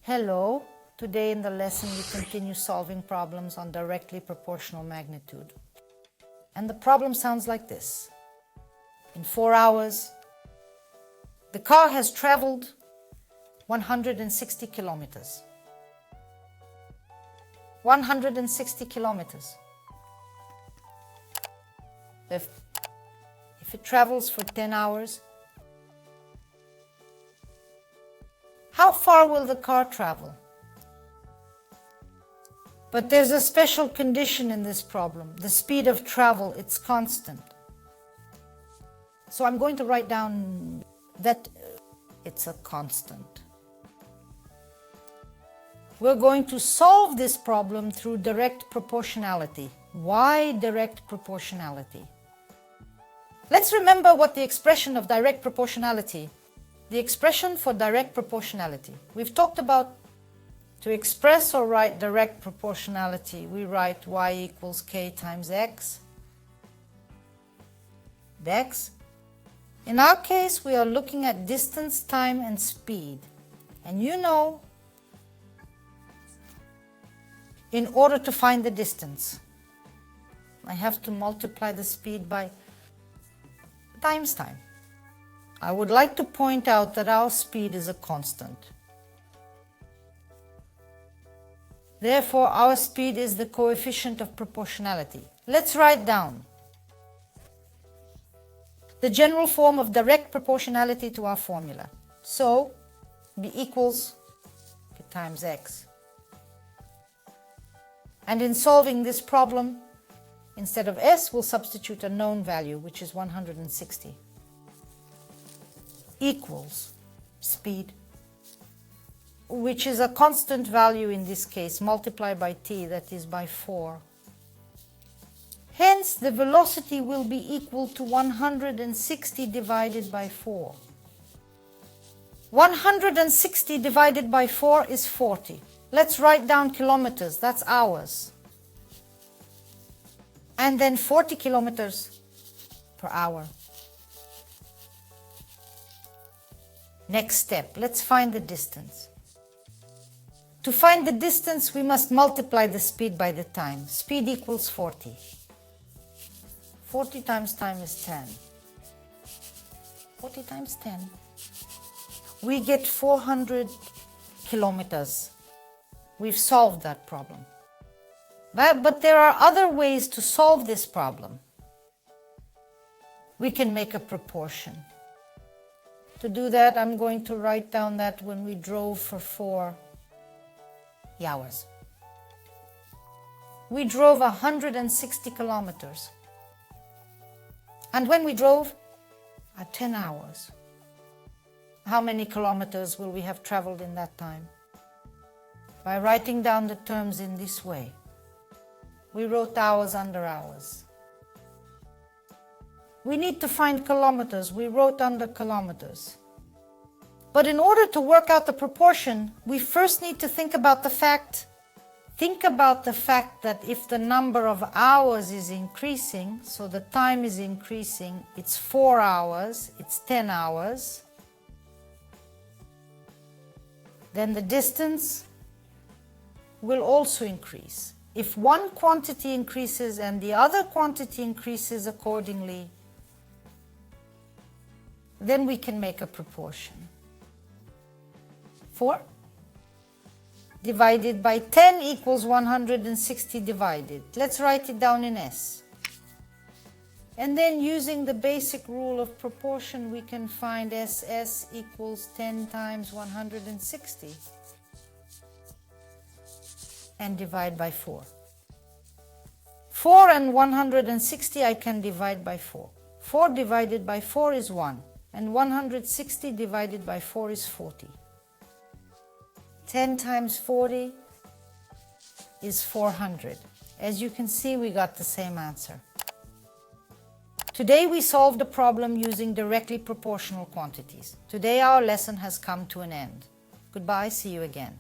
Hello, today in the lesson we continue solving problems on directly proportional magnitude. And the problem sounds like this. In 4 hours, the car has traveled 160 kilometers. 160 kilometers. If it travels for 10 hours, how far will the car travel? But there's a special condition in this problem. The speed of travel, it's constant. So I'm going to write down that it's a constant. We're going to solve this problem through direct proportionality. Why direct proportionality? Let's remember what the expression of direct proportionality. The expression for direct proportionality. We've talked about to express or write direct proportionality, we write y equals k times x. Dex. In our case, we are looking at distance, time, and speed. And you know, in order to find the distance, I have to multiply the speed by times time. I would like to point out that our speed is a constant. Therefore, our speed is the coefficient of proportionality. Let's write down the general form of direct proportionality to our formula. So, B equals k times x. And in solving this problem, instead of s, we'll substitute a known value, which is 160. Equals speed, which is a constant value in this case, multiplied by t, that is by 4. Hence, the velocity will be equal to 160 divided by 4. 160 divided by 4 is 40. Let's write down kilometers, that's hours. And then 40 kilometers per hour. Next step, let's find the distance. To find the distance, we must multiply the speed by the time. Speed equals 40. 40 times time is 10. 40 times 10. We get 400 kilometers. We've solved that problem. But there are other ways to solve this problem. We can make a proportion. To do that, I'm going to write down that when we drove for 4 hours. We drove 160 kilometers. And when we drove at 10 hours, how many kilometers will we have traveled in that time? By writing down the terms in this way. We wrote hours under hours. We need to find kilometers. We wrote under kilometers. But in order to work out the proportion, we first need to think about the fact that if the number of hours is increasing, so the time is increasing, it's 4 hours, it's 10 hours, then the distance will also increase. If one quantity increases and the other quantity increases accordingly, then we can make a proportion. 4 divided by 10 equals 160 divided. Let's write it down in S. And then using the basic rule of proportion, we can find SS equals 10 times 160 and divide by 4. 4 and 160 I can divide by 4. 4 divided by 4 is 1. And 160 divided by 4 is 40. 10 times 40 is 400. As you can see, we got the same answer. Today we solved a problem using directly proportional quantities. Today our lesson has come to an end. Goodbye, see you again.